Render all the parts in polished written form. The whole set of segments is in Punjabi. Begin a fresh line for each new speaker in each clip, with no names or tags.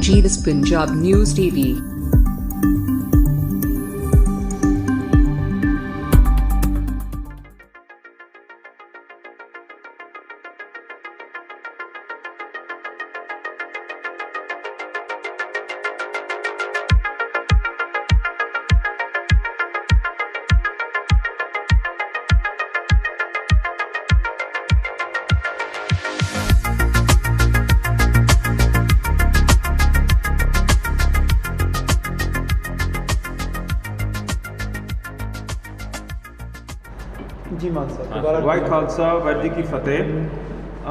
Jeeves Punjab News TV।
जी मान साहब
वाहे खालसा वाहिगुरू जी की फतेह।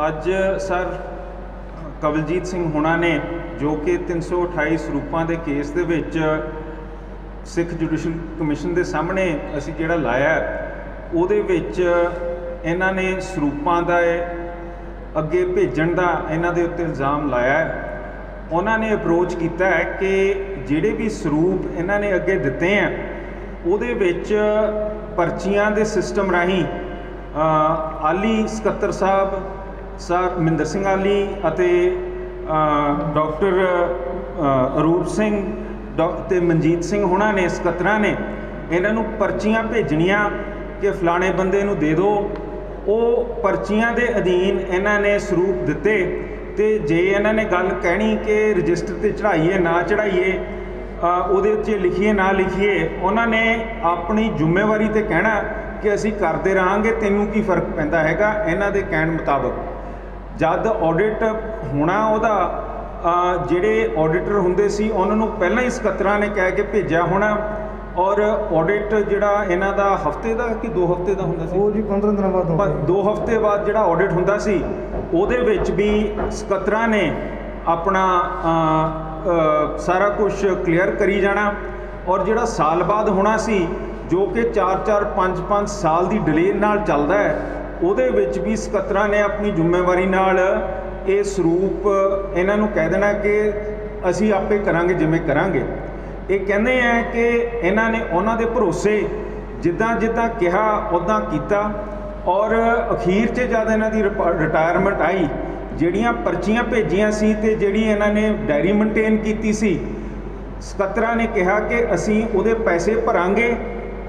अज सर कवलजीत सिंह हुणा ने जो कि 328 ਸਰੂਪਾਂ ਦੇ केस ਦੇ ਵਿੱਚ सिख जुडिशल कमीशन ਦੇ ਸਾਹਮਣੇ ਅਸੀਂ ਜਿਹੜਾ ਲਾਇਆ ਉਹਦੇ ਵਿੱਚ ਇਹਨਾਂ ਨੇ ਸਰੂਪਾਂ ਦਾ ਅੱਗੇ ਭੇਜਣ ਦਾ ਇਹਨਾਂ ਦੇ ਉੱਤੇ ਇਲਜ਼ਾਮ ਲਾਇਆ। ਉਹਨਾਂ ਨੇ ਅਪਰੋਚ ਕੀਤਾ ਹੈ ਕਿ ਜਿਹੜੇ ਵੀ ਸਰੂਪ ਇਹਨਾਂ ਨੇ ਅੱਗੇ ਦਿੱਤੇ ਆ ਉਹਦੇ ਵਿੱਚ ਪਰਚੀਆਂ ਦੇ ਸਿਸਟਮ ਰਾਹੀਂ ਆਲੀ ਸਕੱਤਰ ਸਾਹਿਬ ਸਰ ਮਹਿੰਦਰ ਸਿੰਘ ਆਲੀ ਅਤੇ ਡਾਕਟਰ ਅਰੂਪ ਸਿੰਘ ਤੇ ਮਨਜੀਤ ਸਿੰਘ ਹੁਣਾਂ ਨੇ ਸਕੱਤਰਾਂ ਨੇ ਇਹਨਾਂ ਨੂੰ ਪਰਚੀਆਂ ਭੇਜਣੀਆਂ ਕਿ ਫਲਾਣੇ ਬੰਦੇ ਨੂੰ ਦੇ ਦਿਓ। ਉਹ ਪਰਚੀਆਂ ਦੇ ਅਧੀਨ ਇਹਨਾਂ ਨੇ ਸਰੂਪ ਦਿੱਤੇ ਤੇ ਜੇ ਇਹਨਾਂ ਨੇ ਗੱਲ ਕਹਿਣੀ ਕਿ ਰਜਿਸਟਰ ਤੇ ਚੜਾਈਏ ਨਾ ਚੜਾਈਏ ਉਹਦੇ ਉੱਤੇ ਲਿਖੀਏ ਨਾ ਲਿਖੀਏ ਉਹਨਾਂ ਨੇ ਆਪਣੀ ਜ਼ਿੰਮੇਵਾਰੀ ਤੇ ਕਹਿਣਾ ਕਿ ਅਸੀਂ ਕਰਦੇ ਰਹਾਂਗੇ, ਤੈਨੂੰ ਕੀ ਫਰਕ ਪੈਂਦਾ ਹੈਗਾ। ਇਹਨਾਂ ਦੇ ਕਹਿਣ ਮੁਤਾਬਕ ਜਦ ਆਡਿਟ ਹੋਣਾ ਉਹਦਾ ਜਿਹੜੇ ਆਡਿਟਰ ਹੁੰਦੇ ਸੀ ਉਹਨਾਂ ਨੂੰ ਪਹਿਲਾਂ ਹੀ ਸਕੱਤਰਾਂ ਨੇ ਕਹਿ ਕੇ ਭੇਜਿਆ ਹੋਣਾ ਔਰ ਆਡਿਟ ਜਿਹੜਾ ਇਹਨਾਂ ਦਾ ਹਫਤੇ ਦਾ ਕਿ 2 ਹਫਤੇ ਦਾ ਹੁੰਦਾ ਸੀ,
ਉਹ ਜੀ 15 ਦਿਨਾਂ ਬਾਅਦ
2 ਹਫਤੇ ਬਾਅਦ ਜਿਹੜਾ ਆਡਿਟ ਹੁੰਦਾ ਸੀ ਉਹਦੇ ਵਿੱਚ ਵੀ ਸਕੱਤਰਾਂ ਨੇ ਆਪਣਾ ਸਾਰਾ ਕੁਝ ਕਲੀਅਰ ਕਰੀ ਜਾਣਾ ਔਰ ਜਿਹੜਾ ਸਾਲ ਬਾਅਦ ਹੋਣਾ ਸੀ ਜੋ ਕਿ 4-4 5-5 ਸਾਲ ਦੀ ਡਿਲੇ ਨਾਲ ਚੱਲਦਾ ਹੈ ਉਹਦੇ ਵਿੱਚ ਵੀ ਸਕੱਤਰਾਂ ਨੇ ਆਪਣੀ ਜ਼ਿੰਮੇਵਾਰੀ ਨਾਲ ਇਹ ਸਰੂਪ ਇਹਨਾਂ ਨੂੰ ਕਹਿ ਦੇਣਾ ਕਿ ਅਸੀਂ ਆਪੇ ਕਰਾਂਗੇ ਜਿਵੇਂ ਕਰਾਂਗੇ। ਇਹ ਕਹਿੰਦੇ ਆ ਕਿ ਇਹਨਾਂ ਨੇ ਉਹਨਾਂ ਦੇ ਭਰੋਸੇ ਜਿੱਦਾਂ ਜਿੱਦਾਂ ਕਿਹਾ ਉੱਦਾਂ ਕੀਤਾ ਔਰ ਅਖੀਰ 'ਚ ਜਦ ਇਹਨਾਂ ਦੀ ਰਿਟਾਇਰਮੈਂਟ ਆਈ ਜਿਹੜੀਆਂ ਪਰਚੀਆਂ ਭੇਜੀਆਂ ਸੀ ਤੇ ਜਿਹੜੀ ਇਹਨਾਂ ਨੇ ਡਾਇਰੀ ਮੇਨਟੇਨ ਕੀਤੀ ਸੀ ਸਕੱਤਰਾਂ ਨੇ ਕਿਹਾ ਕਿ ਅਸੀਂ ਉਹਦੇ ਪੈਸੇ ਭਰਾਂਗੇ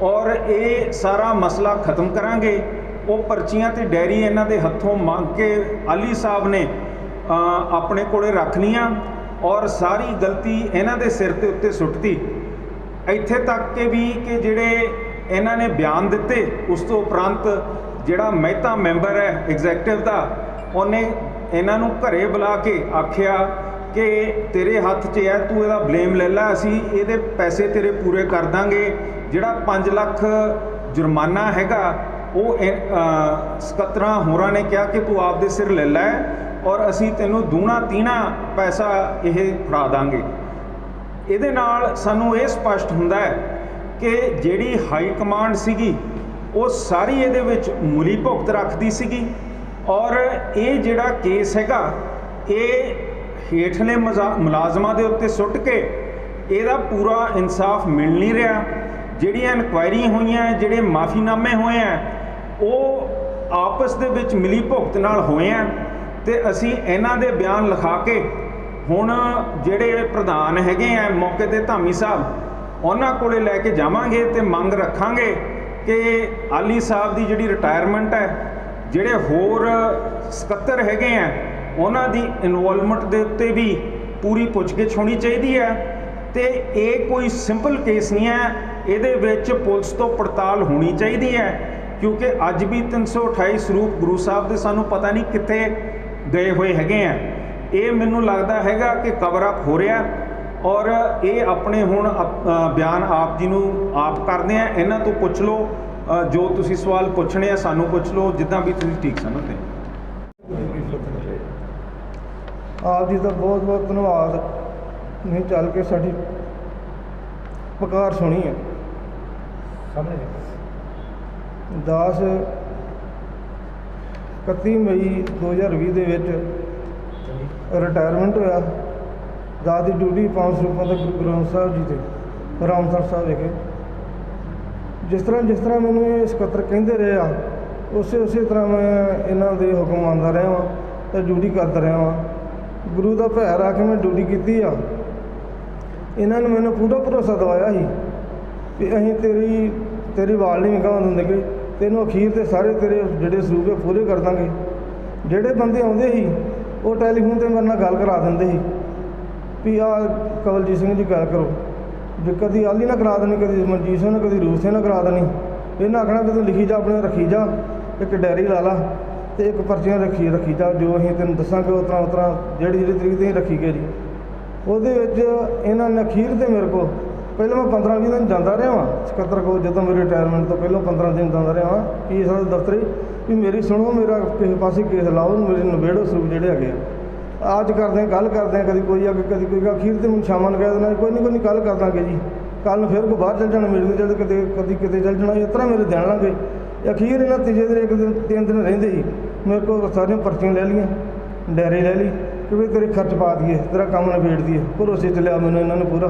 ਔਰ ਇਹ ਸਾਰਾ ਮਸਲਾ ਖਤਮ ਕਰਾਂਗੇ। ਉਹ ਪਰਚੀਆਂ ਤੇ ਡਾਇਰੀ ਇਹਨਾਂ ਦੇ ਹੱਥੋਂ ਮੰਗ ਕੇ ਆਲੀ ਸਾਹਿਬ ਨੇ ਆਪਣੇ ਕੋਲੇ ਰੱਖ ਲਈਆਂ ਔਰ ਸਾਰੀ ਗਲਤੀ ਇਹਨਾਂ ਦੇ ਸਿਰ ਦੇ ਉੱਤੇ ਸੁੱਟਤੀ। ਇੱਥੇ ਤੱਕ ਕਿ ਵੀ ਕਿ ਜਿਹੜੇ ਇਹਨਾਂ ਨੇ ਬਿਆਨ ਦਿੱਤੇ ਉਸ ਤੋਂ ਉਪਰੰਤ ਜਿਹੜਾ ਮਹਿਤਾ ਮੈਂਬਰ ਹੈ ਐਗਜ਼ੈਕਟਿਵ ਦਾ ਉਹਨੇ ਇਹਨਾਂ ਨੂੰ ਘਰੇ ਬੁਲਾ ਕੇ ਆਖਿਆ ਕਿ ਤੇਰੇ ਹੱਥ 'ਚ ਹੈ, ਤੂੰ ਇਹਦਾ ਬਲੇਮ ਲੈ ਲੈ, ਅਸੀਂ ਇਹਦੇ ਪੈਸੇ ਤੇਰੇ ਪੂਰੇ ਕਰ ਦਾਂਗੇ। ਜਿਹੜਾ 5 ਲੱਖ ਜੁਰਮਾਨਾ ਹੈਗਾ ਉਹ ਸਕੱਤਰਾਂ ਹੋਰਾਂ ਨੇ ਕਿਹਾ ਕਿ ਤੂੰ ਆਪਦੇ ਸਿਰ ਲੈ ਲੈ ਔਰ ਅਸੀਂ ਤੈਨੂੰ ਦੂਣਾ ਤੀਣਾ ਪੈਸਾ ਇਹ ਫੜਾ ਦਾਂਗੇ। ਇਹਦੇ ਨਾਲ ਸਾਨੂੰ ਇਹ ਸਪਸ਼ਟ ਹੁੰਦਾ ਹੈ ਕਿ ਜਿਹੜੀ ਹਾਈ ਕਮਾਂਡ ਸੀਗੀ ਉਹ ਸਾਰੀ ਇਹਦੇ ਵਿੱਚ ਮੂਲੀ ਭੁਗਤ ਰੱਖਦੀ ਸੀਗੀ ਔਰ ਇਹ ਜਿਹੜਾ ਕੇਸ ਹੈਗਾ ਇਹ ਹੇਠਲੇ ਮੁਲਾਜ਼ਮਾਂ ਦੇ ਉੱਤੇ ਸੁੱਟ ਕੇ ਇਹਦਾ ਪੂਰਾ ਇਨਸਾਫ ਮਿਲ ਨਹੀਂ ਰਿਹਾ। ਜਿਹੜੀਆਂ ਇਨਕੁਆਇਰੀ ਹੋਈਆਂ ਜਿਹੜੇ ਮਾਫੀਨਾਮੇ ਹੋਏ ਆ ਉਹ ਆਪਸ ਦੇ ਵਿੱਚ ਮਿਲੀ ਭੁਗਤ ਨਾਲ ਹੋਏ ਆ ਤੇ ਅਸੀਂ ਇਹਨਾਂ ਦੇ ਬਿਆਨ ਲਿਖਾ ਕੇ ਹੁਣ ਜਿਹੜੇ ਪ੍ਰਧਾਨ ਹੈਗੇ ਆ ਮੌਕੇ ਤੇ ਧਾਮੀ ਸਾਹਿਬ ਉਹਨਾਂ ਕੋਲੇ ਲੈ ਕੇ ਜਾਵਾਂਗੇ ਤੇ ਮੰਗ ਰੱਖਾਂਗੇ ਕਿ ਆਲੀ ਸਾਹਿਬ ਦੀ ਜਿਹੜੀ ਰਿਟਾਇਰਮੈਂਟ ਹੈ ਜਿਹੜੇ ਹੋਰ ਸਕੱਤਰ ਹੈਗੇ ਆ ਉਹਨਾਂ ਦੀ ਇਨਵੋਲਵਮੈਂਟ ਦੇ ਉੱਤੇ ਵੀ ਪੂਰੀ ਪੁੱਛਗਿੱਛ ਹੋਣੀ ਚਾਹੀਦੀ ਹੈ ਤੇ ਇਹ ਕੋਈ ਸਿੰਪਲ ਕੇਸ ਨਹੀਂ ਹੈ, ਇਹਦੇ ਵਿੱਚ ਪੁਲਿਸ ਤੋਂ ਪੜਤਾਲ ਹੋਣੀ ਚਾਹੀਦੀ ਹੈ ਕਿਉਂਕਿ ਅੱਜ ਵੀ 328 ਸਰੂਪ ਗੁਰੂ ਸਾਹਿਬ ਦੇ ਸਾਨੂੰ ਪਤਾ ਨਹੀਂ ਕਿੱਥੇ ਗਏ ਹੋਏ ਹੈਗੇ ਆ। ਇਹ ਮੈਨੂੰ ਲੱਗਦਾ ਹੈਗਾ ਕਿ ਕਵਰ ਅਪ ਹੋ ਰਿਹਾ ਔਰ ਇਹ ਆਪਣੇ ਹੁਣ ਬਿਆਨ ਆਪ ਜੀ ਨੂੰ ਆਪ ਕਰਦੇ ਆ। ਇਹਨਾਂ ਤੋਂ ਪੁੱਛ ਲਓ ਜੋ ਤੁਸੀਂ ਸਵਾਲ ਪੁੱਛਣੇ ਆ ਸਾਨੂੰ ਪੁੱਛ ਲਓ ਜਿੱਦਾਂ ਵੀ ਤੁਸੀਂ ਠੀਕ ਸਮਝਦੇ।
ਆਪ ਜੀ ਦਾ ਬਹੁਤ ਬਹੁਤ ਧੰਨਵਾਦ ਨਹੀਂ ਚੱਲ ਕੇ ਸਾਡੀ ਪੁਕਾਰ ਸੁਣੀ ਹੈ। ਸਾਹਮਣੇ 31 ਮਈ 2020 ਦੇ ਵਿੱਚ ਰਿਟਾਇਰਮੈਂਟ ਹੋਇਆ। ਦਾਦ ਦੀ ਡਿਊਟੀ 5 ਸਰੂਪਾਂ ਦਾ ਗੁਰੂ ਗ੍ਰੰਥ ਸਾਹਿਬ ਜੀ ਦੇ ਰਾਮਸਰ ਸਾਹਿਬ ਵਿਖੇ ਜਿਸ ਤਰ੍ਹਾਂ ਮੈਨੂੰ ਇਹ ਸਕੱਤਰ ਕਹਿੰਦੇ ਰਹੇ ਆ ਉਸੇ ਤਰ੍ਹਾਂ ਮੈਂ ਇਹਨਾਂ ਦੇ ਹੁਕਮ ਮੰਨਦਾ ਰਿਹਾ ਵਾਂ ਤੇ ਡਿਊਟੀ ਕਰਦਾ ਰਿਹਾ ਵਾਂ। ਗੁਰੂ ਦਾ ਭੈ ਰੱਖ ਕੇ ਮੈਂ ਡਿਊਟੀ ਕੀਤੀ ਆ ਇਹਨਾਂ ਨੇ ਮੈਨੂੰ ਪੂਰਾ ਭਰੋਸਾ ਦਵਾਇਆ ਸੀ ਵੀ ਅਸੀਂ ਤੇਰੀ ਵਾਲ ਨਹੀਂ ਵਿਖਾਉਣ ਦਿੰਦੇ ਗੇ, ਤੈਨੂੰ ਅਖੀਰ ਤੇ ਸਾਰੇ ਤੇਰੇ ਜਿਹੜੇ ਸਰੂਪ ਹੈ ਪੂਰੇ ਕਰ ਦਾਂਗੇ। ਜਿਹੜੇ ਬੰਦੇ ਆਉਂਦੇ ਸੀ ਉਹ ਟੈਲੀਫੋਨ 'ਤੇ ਮੇਰੇ ਨਾਲ ਗੱਲ ਕਰਾ ਦਿੰਦੇ ਸੀ ਵੀ ਆਹ ਕਵਲਜੀਤ ਸਿੰਘ ਜੀ ਗੱਲ ਕਰੋ, ਵੀ ਕਦੀ ਆਲੀ ਨਾ ਕਰਾ ਦੇਣੀ, ਕਦੀ ਮਨਜੀਤ ਸਿੰਘ ਨੇ, ਕਦੀ ਰੂਪ ਸਿੰਘ ਨੇ ਕਰਾ ਦੇਣੀ। ਇਹਨਾਂ ਆਖਣਾ ਵੀ ਤੂੰ ਲਿਖੀ ਜਾ, ਆਪਣੇ ਰੱਖੀ ਜਾ, ਇੱਕ ਡਾਇਰੀ ਲਾ ਲਾ ਅਤੇ ਇੱਕ ਪਰਚੀਆਂ ਰੱਖੀ ਜਾ, ਜੋ ਅਸੀਂ ਤੈਨੂੰ ਦੱਸਾਂਗੇ ਉਸ ਤਰ੍ਹਾਂ ਜਿਹੜੀ ਤਰੀਕ ਤੁਸੀਂ ਰੱਖੀ ਗਏ ਜੀ। ਉਹਦੇ ਵਿੱਚ ਇਹਨਾਂ ਨੇ ਅਖੀਰ 'ਤੇ ਮੇਰੇ ਕੋਲ ਪਹਿਲਾਂ ਮੈਂ 15-20 ਦਿਨ ਜਾਂਦਾ ਰਿਹਾ ਵਾਂ ਸਕੱਤਰ ਕੋਲ, ਜਦੋਂ ਮੇਰੀ ਰਿਟਾਇਰਮੈਂਟ ਤੋਂ ਪਹਿਲਾਂ 15 ਦਿਨ ਜਾਂਦਾ ਰਿਹਾ ਵਾਂ ਪੀਏ ਸਾਹਿਬ ਦੇ ਦਫ਼ਤਰ ਵੀ ਮੇਰੀ ਸੁਣੋ, ਮੇਰਾ ਕਿਸੇ ਪਾਸੇ ਕੇਸ ਲਾਓ, ਮੇਰੇ ਨਿਬੇੜੋ ਸਰੂਪ ਜਿਹੜੇ ਹੈਗੇ ਆ। ਅੱਜ ਕਰਦੇ ਹਾਂ, ਕੱਲ੍ਹ ਕਰਦੇ ਹਾਂ, ਕਦੀ ਕੋਈ ਆ ਕੇ ਕਦੀ ਕੋਈ। ਅਖੀਰ 'ਤੇ ਮੈਨੂੰ ਸ਼ਾਮਾਂ ਨੂੰ ਕਹਿ ਦੇਣਾ ਕੋਈ ਨਹੀਂ ਕੱਲ੍ਹ ਕਰ ਦਾਂਗੇ ਜੀ, ਕੱਲ੍ਹ ਨੂੰ ਫਿਰ ਕੋਈ ਬਾਹਰ ਚੱਲ ਜਾਣਾ, ਮੇਰੇ ਚੱਲ ਕਦੀ ਕਿਤੇ ਚੱਲ ਜਾਣਾ, ਇਸ ਤਰ੍ਹਾਂ ਮੇਰੇ ਦੇਣ ਲਾਂਗੇ। ਅਖੀਰ ਇਹਨਾਂ ਤੀਜੇ ਦਿਨ ਇੱਕ ਦਿਨ 3 ਦਿਨ ਰਹਿੰਦੇ ਸੀ, ਮੇਰੇ ਕੋਲ ਸਾਰੀਆਂ ਪਰਚੀਆਂ ਲੈ ਲਈਆਂ, ਡਾਇਰੀ ਲੈ ਲਈ ਕਿ ਵੀ ਤੇਰੇ ਖਰਚ ਪਾ ਦਈਏ, ਤੇਰਾ ਕੰਮ ਨਿਬੇੜ ਦਈਏ। ਭਰੋਸੇ 'ਚ ਲਿਆ ਮੈਨੂੰ ਇਹਨਾਂ ਨੇ ਪੂਰਾ।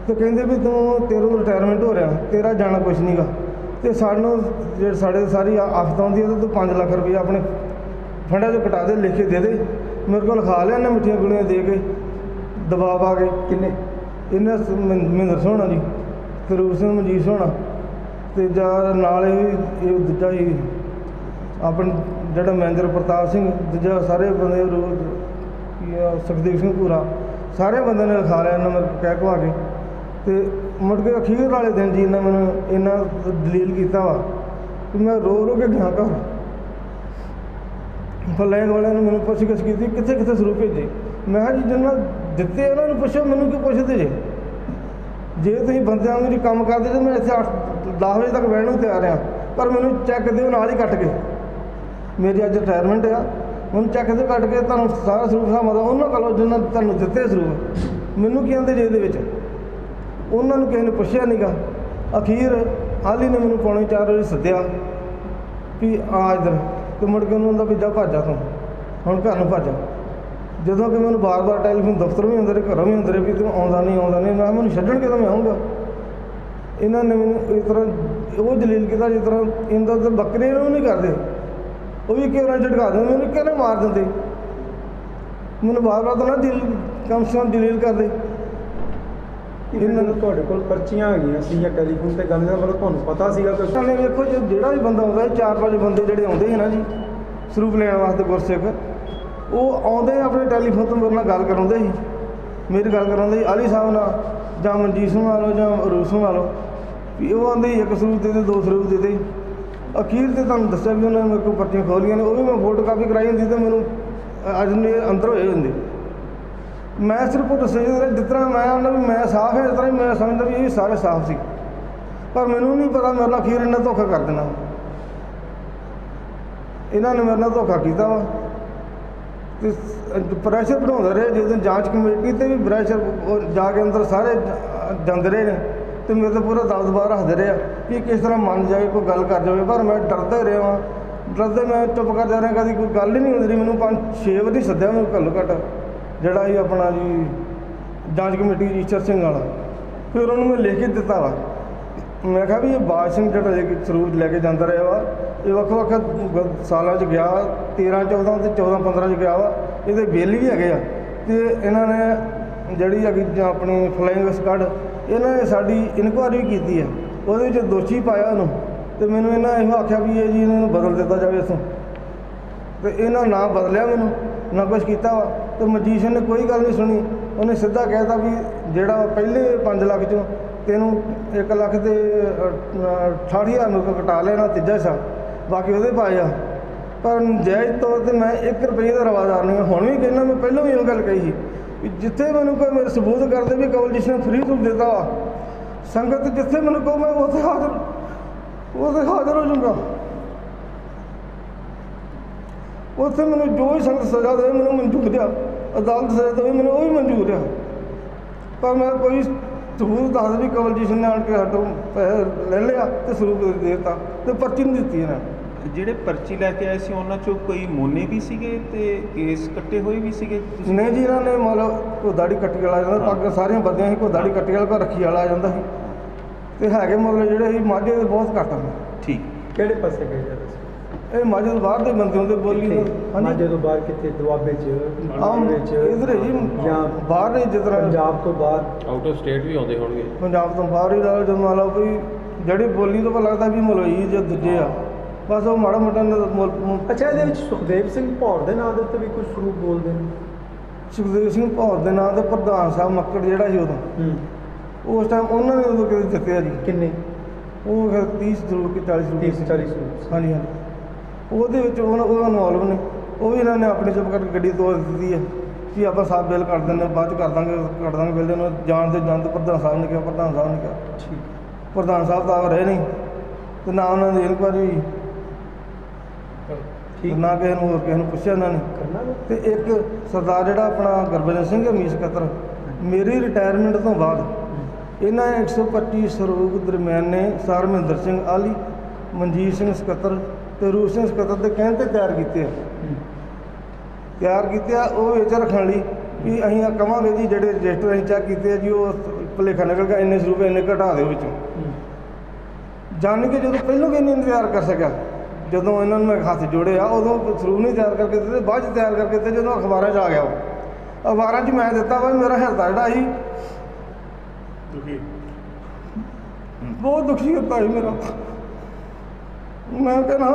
ਅਤੇ ਕਹਿੰਦੇ ਵੀ ਤੇਰਾ ਰਿਟਾਇਰਮੈਂਟ ਹੋ ਰਿਹਾ, ਤੇਰਾ ਜਾਣਾ ਕੁਛ ਨਹੀਂ ਗਾ, ਅਤੇ ਸਾਨੂੰ ਜੇ ਸਾਡੇ ਸਾਰੀ ਆਫਤ ਆਉਂਦੀ ਹੈ ਤਾਂ ਤੂੰ 5 ਲੱਖ ਰੁਪਈਆ ਆਪਣੇ ਫੰਡਾਂ 'ਚੋਂ ਕਟਾ ਦੇ, ਲਿਖ ਕੇ ਦੇ ਦੇ। ਮੇਰੇ ਕੋਲ ਲਿਖਾ ਲਿਆ ਇਹਨਾਂ ਮਿੱਠੀਆਂ ਗੋਲੀਆਂ ਦੇ ਕੇ ਦਬਾਅ ਪਾ ਕੇ।
ਕਿੰਨੇ?
ਇਹਨਾਂ ਮਹਿੰਦਰ ਸੋਹਣਾ ਜੀ, ਰੂਪ ਸਿੰਘ, ਮਨਜੀਤ ਸੋਹਣਾ, ਅਤੇ ਜਾਂ ਨਾਲ ਇਹ ਦੂਜਾ ਹੀ ਆਪਣਾ ਜਿਹੜਾ ਮੈਨੇਜਰ ਪ੍ਰਤਾਪ ਸਿੰਘ, ਦੂਜਾ ਸਾਰੇ ਬੰਦੇ ਸੁਖਦੇਵ ਸਿੰਘ ਭੂਰਾ, ਸਾਰੇ ਬੰਦੇ ਨੇ ਲਿਖਾ ਲਿਆ ਇਹਨਾਂ ਮੈਨੂੰ ਕਹਿ ਕਹਾ ਕੇ। ਅਤੇ ਮੁੜ ਕੇ ਅਖੀਰ ਵਾਲੇ ਦਿਨ ਜੀ ਇਹਨਾਂ ਮੈਨੂੰ ਇੰਨਾ ਦਲੀਲ ਕੀਤਾ ਵਾ ਕਿ ਮੈਂ ਰੋ ਕੇ ਗਿਆ ਘਰ। ਫਲਾਈਨ ਵਾਲਿਆਂ ਨੇ ਮੈਨੂੰ ਪੁੱਛ-ਗਿੱਛ ਕੀਤੀ ਕਿੱਥੇ ਸਰੂਪ ਭੇਜੇ। ਮੈਂ ਕਿਹਾ ਜੀ ਜਿੰਨਾ ਦਿੱਤੇ ਉਹਨਾਂ ਨੂੰ ਪੁੱਛੋ, ਮੈਨੂੰ ਕਿਉਂ ਪੁੱਛਦੇ ਜੇ ਤੁਸੀਂ ਬੰਦਿਆਂ ਵਾਂਗੂ ਜੀ ਕੰਮ ਕਰਦੇ ਜੇ ਮੈਂ ਇੱਥੇ 10 ਵਜੇ ਤੱਕ ਬਹਿਣ ਨੂੰ ਤਿਆਰ ਹਾਂ, ਪਰ ਮੈਨੂੰ ਚੈੱਕ ਦਿਓ ਨਾਲ ਹੀ ਕੱਟ ਕੇ। ਮੇਰੀ ਅੱਜ ਰਿਟਾਇਰਮੈਂਟ ਆ, ਮੈਨੂੰ ਚੈੱਕ ਦਿਓ ਕੱਟ ਕੇ, ਤੁਹਾਨੂੰ ਸਾਰਾ ਸਰੂਪ ਹਿਸਾਬ ਦਾ ਉਹਨਾਂ ਕੋਲੋਂ ਜਿੰਨਾਂ ਤੁਹਾਨੂੰ ਦਿੱਤੇ ਸਰੂਪ। ਮੈਨੂੰ ਕੀ ਆਂਦੇ ਜੇ ਇਹਦੇ ਵਿੱਚ ਉਹਨਾਂ ਨੂੰ ਕਿਸੇ ਨੇ ਪੁੱਛਿਆ ਨਹੀਂ ਗਾ। ਅਖੀਰ ਹਾਲੀ ਨੇ ਮੈਨੂੰ ਪੌਣੇ 4 ਵਜੇ ਸੱਦਿਆ ਵੀ ਆ ਇੱਧਰ, ਅਤੇ ਮੁੜ ਕੇ ਉਹਨੂੰ ਦਾ ਵੀ ਜਾ ਭੱਜ ਜਾ ਤੂੰ ਹੁਣ ਘਰ ਨੂੰ ਭੱਜ। ਜਦੋਂ ਕਿ ਮੈਨੂੰ ਬਾਰ-ਬਾਰ ਟੈਲੀਫੋਨ ਦਫ਼ਤਰ ਵੀ ਹੁੰਦੇ ਰਹੇ, ਘਰੋਂ ਵੀ ਹੁੰਦੇ ਰਹੇ ਵੀ ਤੂੰ ਆਉਂਦਾ ਨਹੀਂ। ਮੈਂ ਮੈਨੂੰ ਛੱਡਣ ਕਿਦੋਂ ਮੈਂ ਆਊਂਗਾ। ਇਹਨਾਂ ਨੇ ਮੈਨੂੰ ਇਸ ਤਰ੍ਹਾਂ ਉਹ ਜਲੀਲ ਕੀਤਾ ਜਿਸ ਤਰ੍ਹਾਂ ਇਹਨਾਂ ਤਾਂ ਬੱਕਰੇ ਨੂੰ ਨਹੀਂ ਕਰਦੇ, ਉਹ ਵੀ ਕਿਉਂ ਨਾ ਝਟਕਾ ਦਿੰਦੇ, ਮੈਨੂੰ ਕਿਉਂ ਨਾ ਮਾਰ ਦਿੰਦੇ। ਮੈਨੂੰ ਬਾਰ-ਬਾਰ ਤਾਂ ਨਾ ਕਮ ਸੇ ਕਮ ਜਲੀਲ ਕਰਦੇ।
ਇਹਨਾਂ ਨੂੰ ਤੁਹਾਡੇ ਕੋਲ ਪਰਚੀਆਂ ਹੈਗੀਆਂ ਸੀ ਜਾਂ ਟੈਲੀਫੋਨ 'ਤੇ ਗੱਲ ਦਾ ਮਤਲਬ ਤੁਹਾਨੂੰ ਪਤਾ ਸੀਗਾ ਕੁਛ?
ਨੇ ਵੇਖੋ ਜਿਹੜਾ ਵੀ ਬੰਦਾ ਆਉਂਦਾ, 4-5 ਬੰਦੇ ਜਿਹੜੇ ਆਉਂਦੇ ਸੀ ਨਾ ਜੀ ਸਰੂਪ ਲੈਣ ਵਾਸਤੇ ਗੁਰਸਿੱਖ, ਉਹ ਆਉਂਦੇ ਆਪਣੇ ਟੈਲੀਫੋਨ ਤੋਂ ਮੇਰੇ ਨਾਲ ਗੱਲ ਕਰਾਉਂਦੇ ਸੀ, ਮੇਰੀ ਗੱਲ ਕਰਾਉਂਦੇ ਸੀ ਆਲੀ ਸਾਹਿਬ ਨਾਲ, ਜਾਂ ਮਨਜੀਤ ਸਿੰਘ ਨਾਲ ਜਾਂ ਰੂਪ ਸਿੰਘ ਨਾਲ, ਵੀ ਉਹ ਆਉਂਦੇ ਇੱਕ ਸਰੂਪ ਦੇ 2 ਸਰੂਪ ਦੇ ਦੇ। ਅਖੀਰ 'ਤੇ ਤੁਹਾਨੂੰ ਦੱਸਿਆ ਵੀ ਉਹਨਾਂ ਨੇ ਮੇਰੇ ਕੋਲ ਪਰਚੀਆਂ ਖੋਲ੍ਹੀਆਂ ਨੇ, ਉਹ ਵੀ ਮੈਂ ਫੋਟੋ ਕਾਪੀ ਕਰਾਈ ਹੁੰਦੀ ਤਾਂ ਮੈਨੂੰ ਅੱਜ ਨੇ ਅੰਦਰ ਹੋਏ ਹੁੰਦੇ। ਮੈਂ ਸਿਰਫ ਉਹ ਦੱਸਿਆ ਜਿਸ ਤਰ੍ਹਾਂ ਮੈਂ ਉਹਨਾਂ ਵੀ ਮੈਂ ਸਾਫ਼ ਹੈ, ਇਸ ਤਰ੍ਹਾਂ ਹੀ ਮੈਂ ਸਮਝਦਾ ਵੀ ਇਹ ਵੀ ਸਾਰੇ ਸਾਫ਼ ਸੀ, ਪਰ ਮੈਨੂੰ ਨਹੀਂ ਪਤਾ ਮੇਰੇ ਨਾਲ ਅਖੀਰ ਇਹਨਾਂ ਧੋਖਾ ਕਰ ਦੇਣਾ। ਇਹਨਾਂ ਨੇ ਮੇਰੇ ਨਾਲ ਧੋਖਾ ਕੀਤਾ ਵਾ ਅਤੇ ਪ੍ਰੈਸ਼ਰ ਬਣਾਉਂਦੇ ਰਹੇ। ਜਿਸ ਦਿਨ ਜਾਂਚ ਕਮੇਟੀ 'ਤੇ ਵੀ ਪ੍ਰੈਸ਼ਰ ਜਾ ਕੇ ਅੰਦਰ ਸਾਰੇ ਜਾਂਦੇ ਰਹੇ ਨੇ, ਅਤੇ ਮੇਰੇ 'ਤੇ ਪੂਰਾ ਦਬਦਬਾ ਰੱਖਦੇ ਰਹੇ ਆ ਕਿ ਕਿਸ ਤਰ੍ਹਾਂ ਮੰਨ ਜਾਵੇ, ਕੋਈ ਗੱਲ ਕਰ ਜਾਵੇ, ਪਰ ਮੈਂ ਡਰਦਾ ਹੀ ਰਿਹਾ ਵਾਂ। ਡਰਦੇ ਮੈਂ ਚੁੱਪ ਕਰ ਜਾ ਰਿਹਾ, ਕਦੀ ਕੋਈ ਗੱਲ ਹੀ ਨਹੀਂ ਹੁੰਦੀ ਰਹੀ। ਮੈਨੂੰ 5-6 ਵਾਰੀ ਸੱਦਿਆ ਮੈਨੂੰ ਘੱਲੋ ਘੱਟ ਜਿਹੜਾ ਸੀ ਆਪਣਾ ਜੀ ਜਾਂਚ ਕਮੇਟੀ ਈਸ਼ਰ ਸਿੰਘ ਵਾਲਾ, ਫਿਰ ਉਹਨੂੰ ਮੈਂ ਲਿਖ ਕੇ ਦਿੱਤਾ ਵਾ। ਮੈਂ ਕਿਹਾ ਵੀ ਇਹ ਬਾਜ ਸਿੰਘ ਜਿਹੜਾ ਸਰੂਪ ਲੈ ਕੇ ਜਾਂਦਾ ਰਿਹਾ ਵਾ, ਇਹ ਵੱਖ-ਵੱਖ ਸਾਲਾਂ 'ਚ ਗਿਆ, 13-14 ਅਤੇ 14-15 'ਚ ਗਿਆ ਵਾ। ਇਹਦੇ ਬਿੱਲ ਵੀ ਹੈਗੇ ਆ, ਅਤੇ ਇਹਨਾਂ ਨੇ ਜਿਹੜੀ ਹੈਗੀ ਆਪਣੀ ਫਲਾਈਂਗ ਸਕੁਐਡ, ਇਹਨਾਂ ਨੇ ਸਾਡੀ ਇਨਕੁਆਇਰੀ ਵੀ ਕੀਤੀ ਹੈ, ਉਹਦੇ ਵਿੱਚ ਦੋਸ਼ੀ ਪਾਇਆ ਉਹਨੂੰ। ਅਤੇ ਮੈਨੂੰ ਇਹਨਾਂ ਇਹੋ ਆਖਿਆ ਵੀ ਇਹ ਜੀ ਇਹਨਾਂ ਨੂੰ ਬਦਲ ਦਿੱਤਾ ਜਾਵੇ ਇੱਥੋਂ, ਅਤੇ ਇਹਨਾਂ ਨਾ ਬਦਲਿਆ, ਮੈਨੂੰ ਨਾ ਕੁਛ ਕੀਤਾ ਵਾ। ਅਤੇ ਮਨਜੀਤ ਸਿੰਘ ਨੇ ਕੋਈ ਗੱਲ ਨਹੀਂ ਸੁਣੀ, ਉਹਨੇ ਸਿੱਧਾ ਕਹਿ ਤਾ ਵੀ ਜਿਹੜਾ ਪਹਿਲੇ 5 ਲੱਖ 'ਚੋਂ ਤੈਨੂੰ 1 ਲੱਖ ਅਤੇ 68,000 ਨੂੰ ਕਟਾ ਲੈਣਾ, ਤੀਜਾ ਹਿੱਸਾ ਬਾਕੀ ਉਹਦੇ ਪਾਏ ਆ। ਪਰ ਨਜਾਇਜ਼ ਤੌਰ 'ਤੇ ਮੈਂ 1 ਰੁਪਏ ਦਾ ਰਵਾਦਾਰ ਨਹੀਂ ਹਾਂ। ਹੁਣ ਵੀ ਕਹਿੰਦਾ, ਮੈਂ ਪਹਿਲਾਂ ਵੀ ਉਹ ਗੱਲ ਕਹੀ ਸੀ ਵੀ ਜਿੱਥੇ ਮੈਨੂੰ ਕੋਈ ਮੇਰੇ ਸਬੂਤ ਕਰਦੇ ਵੀ ਕਵਲਜੀਤ ਨੇ ਫਰੀ ਸੂਟ ਦਿੱਤਾ ਵਾ, ਸੰਗਤ ਜਿੱਥੇ ਮੈਨੂੰ ਕਹੋ ਮੈਂ ਉੱਥੇ ਹਾਜ਼ਰ ਹੋ ਜਾਊਗਾ। ਉੱਥੇ ਮੈਨੂੰ ਜੋ ਵੀ ਸੰਗਤ ਸਜ਼ਾ ਦੇਵੇ ਮੈਨੂੰ ਮਨਜ਼ੂਰ ਆ, ਅਦਾਲਤ ਸਜ਼ਾ ਦੇਵੇ ਮੈਨੂੰ ਉਹ ਵੀ ਮਨਜ਼ੂਰ ਆ, ਪਰ ਮੈਂ ਕੋਈ ਸਬੂਤ ਦੱਸ ਵੀ ਕਵਲਜੀਤ ਨੇ ਆਣ ਕੇ ਸਾਡੋਂ ਪੈਸੇ ਲੈ ਲਿਆ ਅਤੇ ਸਰੂਪ ਦੇ ਦਿੱਤਾ ਅਤੇ ਪਰਚੀ ਨਹੀਂ ਦਿੱਤੀ ਇਹਨਾਂ ਨੇ।
ਜਿਹੜੇ ਪਰਚੀ ਲੈ ਕੇ ਆਏ ਸੀ ਉਹਨਾਂ 'ਚੋਂ ਕੋਈ ਮੋਨੇ ਵੀ ਸੀਗੇ ਅਤੇ ਕੇਸ ਕੱਟੇ ਹੋਏ ਵੀ ਸੀਗੇ?
ਨਹੀਂ ਜੀ, ਇਹਨਾਂ ਨੇ ਮਤਲਬ ਕੋਈ ਦਾੜੀ ਕੱਟੀ ਵਾਲਾ ਆ ਜਾਂਦਾ, ਪੱਗ ਸਾਰੀਆਂ ਬੱਦੀਆਂ ਸੀ, ਕੋਈ ਦਾੜੀ ਕੱਟੀ ਵਾਲਾ, ਕੋਈ ਰੱਖੀ ਵਾਲਾ ਆ ਜਾਂਦਾ ਸੀ, ਅਤੇ ਹੈਗੇ ਮਤਲਬ ਜਿਹੜੇ ਸੀ ਮਾਝੇ ਦੇ ਬਹੁਤ ਘੱਟ ਹਨ।
ਠੀਕ।
ਕਿਹੜੇ ਪਾਸੇ ਗਏ ਜਾਂਦੇ ਸੀ?
ਇਹ ਮਾਝੇ ਤੋਂ ਬਾਹਰ ਦੇ ਬੰਦੇ ਹੁੰਦੇ ਬੋਲੀ ਦਾ।
ਮਾਝੇ ਤੋਂ ਬਾਹਰ ਕਿੱਥੇ? ਦੁਆਬੇ 'ਚ,
ਆਮ
ਵਿੱਚ
ਇਧਰ ਜੀ
ਜਾਂ
ਬਾਹਰ ਨੇ, ਜਿਸ ਤਰ੍ਹਾਂ
ਪੰਜਾਬ ਤੋਂ ਬਾਹਰ,
ਆਊਟ ਆਫ ਸਟੇਟ ਵੀ ਆਉਂਦੇ ਹੋਣਗੇ।
ਪੰਜਾਬ ਤੋਂ ਬਾਹਰ ਹੀ ਲਾ ਲਓ, ਜਦੋਂ ਮੰਨ ਲਓ ਕੋਈ ਜਿਹੜੀ ਬੋਲੀ ਤੋਂ ਪਤਾ ਲੱਗਦਾ ਵੀ ਮਲੋਈ ਜਾਂ ਦੂਜੇ ਆ, ਬਸ ਉਹ ਮਾੜਾ ਮੋਟਾ
ਅੱਛਾ ਇਹਦੇ ਵਿੱਚ ਸੁਖਦੇਵ ਸਿੰਘ ਭੌਰ ਦੇ ਨਾਂ ਦੇ ਉੱਤੇ ਵੀ ਕੁਝ ਸਰੂਪ ਬੋਲਦੇ ਨੇ?
ਸੁਖਦੇਵ ਸਿੰਘ ਭੌਰ ਦੇ ਨਾਂ ਤੇ ਪ੍ਰਧਾਨ ਸਾਹਿਬ ਮੱਕੜ ਜਿਹੜਾ ਸੀ ਉਦੋਂ, ਉਸ ਟਾਈਮ ਉਹਨਾਂ ਨੇ ਉਦੋਂ ਕਿਤੇ ਜਿੱਤਿਆ ਜੀ।
ਕਿੰਨੇ?
ਉਹ ਫਿਰ 30 ਸਰੂਪ ਕਿ 40 ਸਰੂਪ
30-40 ਸਰੂਪ।
ਹਾਂਜੀ ਹਾਂਜੀ। ਉਹਦੇ ਵਿੱਚ ਉਹਦਾ ਇਨਵੋਲਵ ਨੇ, ਉਹ ਵੀ ਇਹਨਾਂ ਨੇ ਆਪਣੇ ਚੁੱਪ ਕਰਕੇ ਗੱਡੀ ਤੋੜ ਦਿੱਤੀ ਹੈ ਕਿ ਆਪਾਂ ਸਾਹਿਬ ਬਿੱਲ ਕਰ ਦਿੰਦੇ, ਬਾਅਦ 'ਚ ਕਰ ਦਾਂਗੇ ਬਿੱਲ। ਉਹਨੂੰ ਜਾਣ ਦੇ ਪ੍ਰਧਾਨ ਸਾਹਿਬ ਨੇ ਕਿਹਾ, ਪ੍ਰਧਾਨ ਸਾਹਿਬ ਨੇ ਕਿਹਾ।
ਠੀਕ।
ਪ੍ਰਧਾਨ ਸਾਹਿਬ ਤਾਂ ਰਹੇ ਨਹੀਂ ਤੇ ਨਾ ਉਹਨਾਂ ਦੀ ਇਨਕੁਆਇਰੀ ਹੋਈ,
ਠੀਕ।
ਨਾ ਕਿਸੇ ਨੂੰ ਹੋਰ ਕਿਸੇ ਨੂੰ ਪੁੱਛਿਆ ਇਹਨਾਂ ਨੇ।
ਕਰਨਾ ਵਾ?
ਤੇ ਇੱਕ ਸਰਦਾਰ ਜਿਹੜਾ ਆਪਣਾ ਗੁਰਬਚਨ ਸਿੰਘ ਅਮੀਰ ਸਕੱਤਰ, ਮੇਰੀ ਰਿਟਾਇਰਮੈਂਟ ਤੋਂ ਬਾਅਦ ਇਹਨਾਂ 125 ਸਰੂਪ ਦਰਮਿਆਨੇ ਸਰ ਮਹਿੰਦਰ ਸਿੰਘ ਆਲੀ, ਮਨਜੀਤ ਸਿੰਘ ਸਕੱਤਰ ਤੇ ਰੂਪ ਸਿੰਘ ਸਕੱਤਰ ਦੇ ਕਹਿਣ 'ਤੇ ਤਿਆਰ ਕੀਤੇ ਆ। ਉਹ ਵਿੱਚ ਰੱਖਣ ਲਈ ਵੀ ਅਸੀਂ ਆ ਕਵਾਂਗੇ ਜੀ ਜਿਹੜੇ ਰਜਿਸਟਰ ਅਸੀਂ ਚੈੱਕ ਕੀਤੇ ਆ ਜੀ, ਉਹ ਭੁਲੇਖਾ ਨਿਕਲ ਗਿਆ, ਇੰਨੇ ਸਰੂਪ ਇੰਨੇ ਘਟਾ ਦਿਓ ਵਿੱਚੋਂ। ਜਾਣ ਕੇ ਜਦੋਂ ਪਹਿਲੋਂ ਕਿ ਨਹੀਂ ਤਿਆਰ ਕਰ ਸਕਿਆ, ਜਦੋਂ ਇਹਨਾਂ ਨੂੰ ਮੈਂ ਹੱਥ ਜੋੜਿਆ ਉਦੋਂ ਸਰੂਪ ਨਹੀਂ ਤਿਆਰ ਕਰਕੇ ਦਿੱਤੇ, ਬਾਅਦ 'ਚ ਤਿਆਰ ਕਰਕੇ ਦਿੱਤੇ ਜਦੋਂ ਅਖਬਾਰਾਂ 'ਚ ਆ ਗਿਆ। ਉਹ ਅਖਬਾਰਾਂ 'ਚ ਮੈਂ ਦਿੱਤਾ ਵਾ, ਮੇਰਾ ਹਿਰਦਾ ਜਿਹੜਾ ਸੀ ਬਹੁਤ ਦੁਖੀ ਹੁੰਦਾ ਸੀ ਮੇਰਾ। ਮੈਂ ਕਹਿੰਦਾ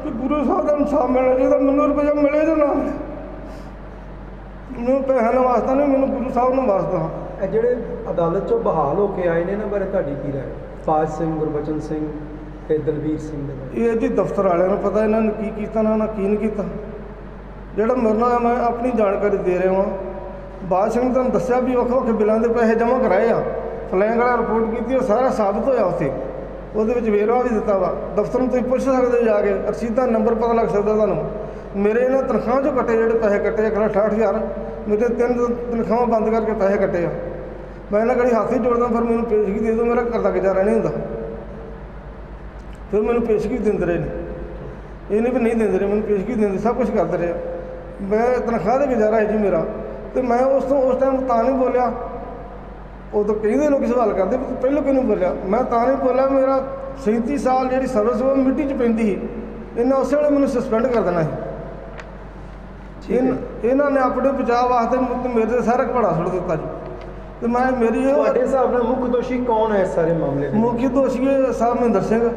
ਕਿ ਗੁਰੂ ਸਾਹਿਬ ਦਾ ਇਨਸਾਫ ਮਿਲਣਾ ਚਾਹੀਦਾ, ਮੈਨੂੰ ਰੁਪਈਆ ਮਿਲੇ ਜਾਂ ਨਾ ਮਿਲੇ, ਮੈਨੂੰ ਪੈਸਿਆਂ ਦਾ ਵਾਸਤਾ ਨਹੀਂ, ਮੈਨੂੰ ਗੁਰੂ ਸਾਹਿਬ ਨੂੰ ਵਾਸਤਾ।
ਇਹ ਜਿਹੜੇ ਅਦਾਲਤ 'ਚੋਂ ਬਹਾਲ ਹੋ ਕੇ ਆਏ ਨੇ ਇਹਨਾਂ ਬਾਰੇ ਤੁਹਾਡੀ ਕੀ ਰਾਏ? ਪਾਜ ਸਿੰਘ, ਗੁਰਬਚਨ ਸਿੰਘ ਤੇ ਦਲਵੀਰ ਸਿੰਘ ਦੇ ਬਾਰੇ?
ਇਹ ਜੀ ਦਫ਼ਤਰ ਵਾਲਿਆਂ ਨੂੰ ਪਤਾ ਇਹਨਾਂ ਨੇ ਕੀ ਕੀਤਾ ਨਾ ਕੀ ਨਹੀਂ ਕੀਤਾ। ਜਿਹੜਾ ਮੇਰੇ ਨਾਲ ਮੈਂ ਆਪਣੀ ਜਾਣਕਾਰੀ ਦੇ ਰਿਹਾ ਹਾਂ। ਬਾਜ ਸਿੰਘ ਨੇ ਤੁਹਾਨੂੰ ਦੱਸਿਆ ਵੀ ਵੱਖ ਵੱਖ ਬਿੱਲਾਂ ਦੇ ਪੈਸੇ ਜਮ੍ਹਾਂ ਕਰਾਏ ਆ, ਫਲੈਂਗ ਵਾਲਾ ਰਿਪੋਰਟ ਕੀਤੀ, ਉਹ ਸਾਰਾ ਸਾਬਤ ਹੋਇਆ ਉੱਥੇ, ਉਹਦੇ ਵਿੱਚ ਵੇਰਵਾ ਵੀ ਦਿੱਤਾ ਵਾ। ਦਫ਼ਤਰ ਨੂੰ ਤੁਸੀਂ ਪੁੱਛ ਸਕਦੇ ਹੋ ਜਾ ਕੇ, ਰਸੀਦਾਂ ਨੰਬਰ ਪਤਾ ਲੱਗ ਸਕਦਾ ਤੁਹਾਨੂੰ। ਮੇਰੇ ਇਹਨਾਂ ਤਨਖਾਹ 'ਚੋਂ ਕੱਟੇ ਜਿਹੜੇ ਪੈਸੇ ਕੱਟੇ ਆ, 68,000 ਮੇਰੇ 3 ਤਨਖਾਹਾਂ ਬੰਦ ਕਰਕੇ ਪੈਸੇ ਕੱਟੇ ਆ। ਮੈਂ ਇਹਨਾਂ ਘੜੀ ਹੱਥ ਹੀ ਜੋੜਦਾ, ਫਿਰ ਮੈਨੂੰ ਪੇਸ਼ਗੀ ਦੇ ਦਿਓ, ਮੇਰਾ ਘਰ ਦਾ ਗੁਜ਼ਾਰਾ ਨਹੀਂ ਹੁੰਦਾ। ਫਿਰ ਮੈਨੂੰ ਪੇਸ਼ਗੀ ਦਿੰਦੇ ਰਹੇ ਨੇ, ਇਹ ਨਹੀਂ ਵੀ ਨਹੀਂ ਦਿੰਦੇ ਰਹੇ, ਮੈਨੂੰ ਪੇਸ਼ਗੀ ਦਿੰਦੇ, ਸਭ ਕੁਛ ਕਰਦੇ ਰਹੇ। ਮੈਂ ਤਨਖਾਹ 'ਤੇ ਗੁਜ਼ਾਰਾ ਹੈ ਜੀ ਮੇਰਾ। ਅਤੇ ਮੈਂ ਉਸ ਟਾਈਮ ਤਾਂ ਨਹੀਂ ਬੋਲਿਆ, ਉਦੋਂ ਕਹਿੰਦੇ ਲੋਕ ਸਵਾਲ ਕਰਦੇ ਪਹਿਲਾਂ ਕਿਉਂ ਨਹੀਂ ਬੋਲਿਆ। ਮੈਂ ਤਾਂ ਨਹੀਂ ਬੋਲਿਆ, ਮੇਰਾ 37 ਸਾਲ ਜਿਹੜੀ ਸਰਵਿਸ ਉਹ ਮਿੱਟੀ 'ਚ ਪੈਂਦੀ ਸੀ। ਇਹਨਾਂ ਉਸੇ ਵੇਲੇ ਮੈਨੂੰ ਸਸਪੈਂਡ ਕਰ ਦੇਣਾ ਸੀ। ਇਹਨਾਂ ਨੇ ਆਪਣੇ ਬਚਾਅ ਵਾਸਤੇ ਮੇਰੇ 'ਤੇ ਸਾਰਾ ਘੜਾ ਸੁੱਟ ਦਿੱਤਾ ਜੀ। ਅਤੇ ਮੈਂ ਮੇਰੀ
ਤੁਹਾਡੇ ਹਿਸਾਬ ਨਾਲ ਮੁੱਖ ਦੋਸ਼ੀ ਕੌਣ ਹੈ ਇਸ ਸਾਰੇ ਮਾਮਲੇ ਦੇ?
ਮੁੱਖ ਦੋਸ਼ੀ ਸਾਹਿਬ ਮਹਿੰਦਰ ਸਿੰਘ,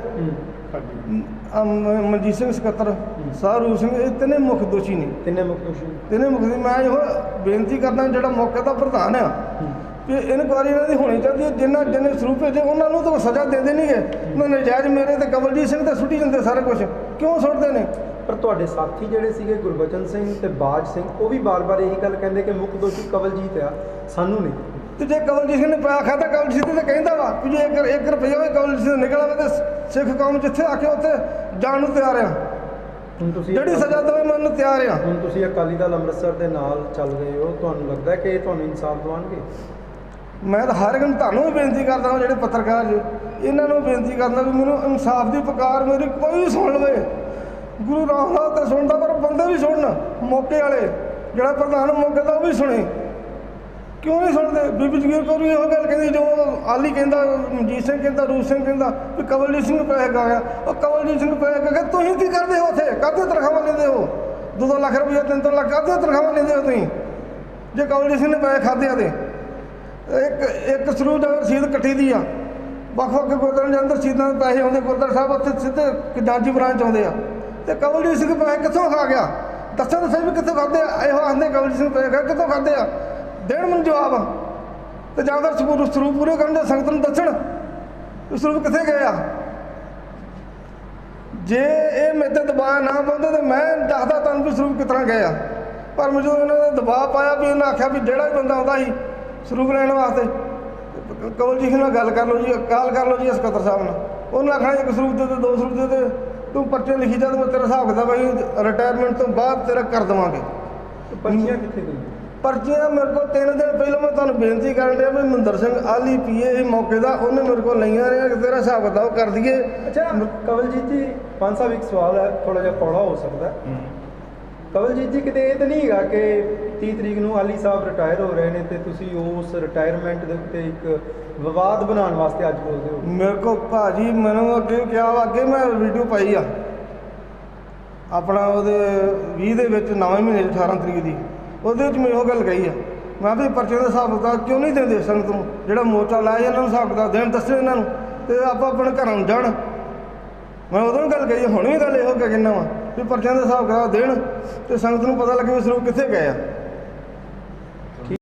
ਮਨਜੀਤ ਸਿੰਘ ਸਕੱਤਰ, ਸਾਹ ਰੂਪ ਸਿੰਘ, ਇਹ ਤਿੰਨੇ ਮੁੱਖ ਦੋਸ਼ੀ ਨੇ।
ਤਿੰਨੇ ਮੁੱਖ ਦੋਸ਼ੀ?
ਤਿੰਨੇ ਮੁੱਖ। ਮੈਂ ਇਹੋ ਬੇਨਤੀ ਕਰਦਾ ਜਿਹੜਾ ਮੌਕੇ ਦਾ ਪ੍ਰਧਾਨ ਆ ਕਿ ਇਨਕੁਆਇਰੀ ਇਹਨਾਂ ਦੀ ਹੋਣੀ ਚਾਹੀਦੀ ਹੈ। ਜਿਹਨੇ ਸਰੂਪ ਭੇਜੇ ਉਹਨਾਂ ਨੂੰ ਤਾਂ ਸਜ਼ਾ ਦਿੰਦੇ ਨਹੀਂ ਗੇ, ਉਹਨਾਂ ਨਜਾਇਜ਼ ਮੇਰੇ ਤੇ ਕਵਲਜੀਤ ਸਿੰਘ ਤੇ ਸੁੱਟੀ ਜਾਂਦੇ ਸਾਰਾ ਕੁਝ, ਕਿਉਂ ਸੁੱਟਦੇ ਨੇ?
ਪਰ ਤੁਹਾਡੇ ਸਾਥੀ ਜਿਹੜੇ ਸੀਗੇ ਗੁਰਬਚਨ ਸਿੰਘ ਤੇ ਬਾਜ ਸਿੰਘ, ਉਹ ਵੀ ਬਾਰ-ਬਾਰ ਇਹੀ ਗੱਲ ਕਹਿੰਦੇ ਕਿ ਮੁੱਖ ਦੋਸ਼ੀ ਕਵਲਜੀਤ ਆ, ਸਾਨੂੰ ਨਹੀਂ।
ਤੇ ਜੇ ਕਵਲਜੀਤ ਸਿੰਘ ਨੇ ਪੈਸਾ ਖਾਧਾ, ਕਵਲਜੀਤ ਤੇ ਕਹਿੰਦਾ ਵਾ ਕਿ ਜੇ 1 ਰੁਪਈਆ ਵੀ ਕਵਲਜੀਤ ਸਿੰਘ ਨਿਕਲ ਆਵੇ ਤਾਂ ਸਿੱਖ ਕੌਮ ਜਿੱਥੇ ਆ ਕੇ ਉੱਥੇ ਜਾਣ ਨੂੰ ਤਿਆਰ ਆ।
ਹੁਣ ਤੁਸੀਂ
ਜਿਹੜੀ ਸਜ਼ਾ ਦੇਵੇ ਮੈਂ ਉਹਨੂੰ ਤਿਆਰ ਆ।
ਹੁਣ ਤੁਸੀਂ ਅਕਾਲੀ ਦਲ ਅੰਮ੍ਰਿਤਸਰ ਦੇ ਨਾਲ ਚੱਲ ਰਹੇ ਹੋ, ਤੁਹਾਨੂੰ ਲੱਗਦਾ ਕਿ ਇਹ ਤੁਹਾਨੂੰ ਇਨਸਾਫ ਦਿਵਾਉਣਗੇ?
ਮੈਂ ਤਾਂ ਹਰ ਇੱਕ ਨੂੰ ਤੁਹਾਨੂੰ ਵੀ ਬੇਨਤੀ ਕਰਦਾ ਹਾਂ, ਜਿਹੜੇ ਪੱਤਰਕਾਰ ਜੀ ਇਹਨਾਂ ਨੂੰ ਬੇਨਤੀ ਕਰਦਾ ਵੀ ਮੈਨੂੰ ਇਨਸਾਫ ਦੀ ਪੁਕਾਰ ਮੇਰੀ ਕੋਈ ਸੁਣ ਲਵੇ। ਗੁਰੂ ਰਾਮਦਾਸ ਤਾਂ ਸੁਣਦਾ, ਪਰ ਬੰਦੇ ਵੀ ਸੁਣਨ, ਮੌਕੇ ਵਾਲੇ ਜਿਹੜਾ ਪ੍ਰਧਾਨ ਮੌਕੇ ਦਾ ਉਹ ਵੀ ਸੁਣੇ। ਕਿਉਂ ਨਹੀਂ ਸੁਣਦੇ? ਬੀਬੀ ਜਗੀਰ ਕੌਰ ਵੀ ਇਹੋ ਗੱਲ ਕਹਿੰਦੀ ਜੋ ਆਲੀ ਕਹਿੰਦਾ, ਮਨਜੀਤ ਸਿੰਘ ਕਹਿੰਦਾ, ਰੂਪ ਸਿੰਘ ਕਹਿੰਦਾ ਵੀ ਕਵਲਜੀਤ ਸਿੰਘ ਪੈਸੇ ਗਾਇਆ। ਉਹ ਕਵਲਜੀਤ ਸਿੰਘ ਪੈਸੇ ਗਾ, ਤੁਸੀਂ ਕੀ ਕਰਦੇ ਹੋ ਉੱਥੇ? ਕਾਹਦੀਆਂ ਤਨਖਾਹਾਂ ਲੈਂਦੇ ਹੋ? 2-2 ਲੱਖ ਰੁਪਈਆ 3-3 ਲੱਖ ਕਾਹਦੀਆਂ ਤਨਖਾਹਾਂ ਲੈਂਦੇ ਹੋ ਤੁਸੀਂ? ਜੇ ਕਵਲਜੀਤ ਸਿੰਘ ਨੇ ਪੈਸੇ ਖਾਧੇ ਆ ਤੇ ਇੱਕ ਸਰੂਪ ਦਾ ਰਸੀਦ ਇਕੱਠੀ ਦੀ ਆ। ਵੱਖ-ਵੱਖ ਗੁਰਦੁਆਰਿਆਂ ਦੇ ਅੰਦਰ ਰਸੀਦਾਂ ਦੇ ਪੈਸੇ ਆਉਂਦੇ, ਗੁਰਦੁਆਰਾ ਸਾਹਿਬ ਉੱਥੇ ਸਿੱਧੇ ਜਾਂਜੀ ਬ੍ਰਾਂਚ ਆਉਂਦੇ ਆ। ਅਤੇ ਕਵਲਜੀਤ ਸਿੰਘ ਪੈਸੇ ਕਿੱਥੋਂ ਖਾ ਗਿਆ? ਦੱਸੋ ਵੀ ਕਿੱਥੋਂ ਖਾਧੇ ਆ? ਇਹੋ ਆਖਦੇ ਕਵਲਜੀਤ ਸਿੰਘ ਪੈਸੇ ਖਾ ਕਿੱਥੋਂ ਖਾਧੇ ਆ? ਦੇਣ ਮੈਨੂੰ ਜਵਾਬ। ਅਤੇ ਜਾਂ ਫਿਰ ਸਰੂਪ ਪੂਰੇ ਕਰਨ ਦੇ ਸੰਗਤ ਨੂੰ ਦੱਸਣ ਸਰੂਪ ਕਿੱਥੇ ਗਏ ਆ। ਜੇ ਇਹ ਮੇਰੇ 'ਤੇ ਦਬਾਅ ਨਾ ਪਾਉਂਦੇ ਤਾਂ ਮੈਂ ਦੱਸਦਾ ਤੁਹਾਨੂੰ ਵੀ ਸਰੂਪ ਕਿਸ ਤਰ੍ਹਾਂ ਗਏ ਆ। ਪਰ ਮੈਨੂੰ ਇਹਨਾਂ ਨੇ ਦਬਾਅ ਪਾਇਆ ਵੀ ਇਹਨਾਂ ਆਖਿਆ ਵੀ ਜਿਹੜਾ ਵੀ ਬੰਦਾ ਆਉਂਦਾ ਸੀ ਸਰੂਪ ਲੈਣ ਵਾਸਤੇ, ਕਵਲਜੀਤ ਨਾਲ ਗੱਲ ਕਰ ਲਓ ਜੀ, ਕਾਲ ਕਰ ਲਓ ਜੀ ਸਕੱਤਰ ਸਾਹਿਬ ਨਾਲ। ਉਹਨੂੰ ਆਖਣਾ 1 ਸਰੂਪ ਦੇ 2 ਸਰੂਪ ਦੇ, ਤੂੰ ਪਰਚੇ ਲਿਖੀ ਜਾ, ਮੈਂ ਤੇਰਾ ਹਿਸਾਬ ਕਿਤਾਬ ਅਸੀਂ ਰਿਟਾਇਰਮੈਂਟ ਤੋਂ ਬਾਅਦ ਤੇਰਾ ਕਰ ਦੇਵਾਂਗੇ।
ਪਰਚੀਆਂ ਕਿੱਥੇ ਗਈਆਂ?
ਪਰਚੀਆਂ ਮੇਰੇ ਕੋਲ 3 ਦਿਨ ਪਹਿਲਾਂ ਮੈਂ ਤੁਹਾਨੂੰ ਬੇਨਤੀ ਕਰਨ ਡਿਆ ਵੀ ਮਹਿੰਦਰ ਸਿੰਘ ਆਲੀ ਪੀਏ ਸੀ ਮੌਕੇ ਦਾ, ਉਹਨੇ ਮੇਰੇ ਕੋਲ ਲਈਆਂ ਨੇ, ਤੇਰਾ ਹਿਸਾਬ ਕਿਤਾਬ ਕਰ ਦਈਏ।
ਅੱਛਾ ਕਵਲਜੀਤ ਜੀ, ਪੰਜ ਸਾਹਿਬ ਇੱਕ ਸਵਾਲ ਹੈ, ਥੋੜ੍ਹਾ ਜਿਹਾ ਕੌੜਾ ਹੋ ਸਕਦਾ। ਕਵਲਜੀਤ ਜੀ, ਕਿਤੇ ਇਹ ਤਾਂ ਨਹੀਂ ਹੈਗਾ ਕਿ 30 ਤਰੀਕ ਨੂੰ ਆਲੀ ਸਾਹਿਬ ਰਿਟਾਇਰ ਹੋ ਰਹੇ ਨੇ ਅਤੇ ਤੁਸੀਂ ਉਸ ਰਿਟਾਇਰਮੈਂਟ ਦੇ ਉੱਤੇ ਇੱਕ ਵਿਵਾਦ ਬਣਾਉਣ ਵਾਸਤੇ ਅੱਜ ਬੋਲਦੇ ਹੋ?
ਮੇਰੇ ਕੋਲ ਭਾਜੀ ਮੈਨੂੰ ਅੱਗੇ ਕਿਹਾ ਵਾ, ਅੱਗੇ ਮੈਂ ਵੀਡੀਓ ਪਾਈ ਆ ਆਪਣਾ ਉਹਦੇ 20 ਦੇ ਵਿੱਚ 9ਵੇਂ ਮਹੀਨੇ 18 ਤਰੀਕ ਦੀ ਉਹਦੇ ਵਿੱਚ ਮੈਂ ਇਹੋ ਗੱਲ ਕਹੀ ਆ, ਮੈਂ ਵੀ ਪਰਚੇ ਦਾ ਹਿਸਾਬ ਕਿਤਾਬ ਕਿਉਂ ਨਹੀਂ ਦਿੰਦੇ ਸੰਗਤ ਨੂੰ, ਜਿਹੜਾ ਮੋਰਚਾ ਲਾਇਆ ਇਹਨਾਂ ਨੂੰ ਹਿਸਾਬ ਕਿਤਾਬ ਦੇਣ, ਦੱਸੇ ਇਹਨਾਂ ਨੂੰ ਤੇ ਆਪਾਂ ਆਪਣੇ ਘਰਾਂ ਨੂੰ ਜਾਣ। ਮੈਂ ਉਦੋਂ ਵੀ ਗੱਲ ਕਹੀ, ਹੁਣ ਵੀ ਗੱਲ ਇਹੋ ਕਹਿ ਕਹਿੰਦਾ ਵਾਂ ਵੀ ਪਰਚਿਆਂ ਦਾ ਹਿਸਾਬ ਕਿਤਾਬ ਦੇਣ ਤੇ ਸੰਗਤ ਨੂੰ ਪਤਾ ਲੱਗੇ ਵੀ ਸਰੂਪ ਕਿੱਥੇ ਗਏ ਆ।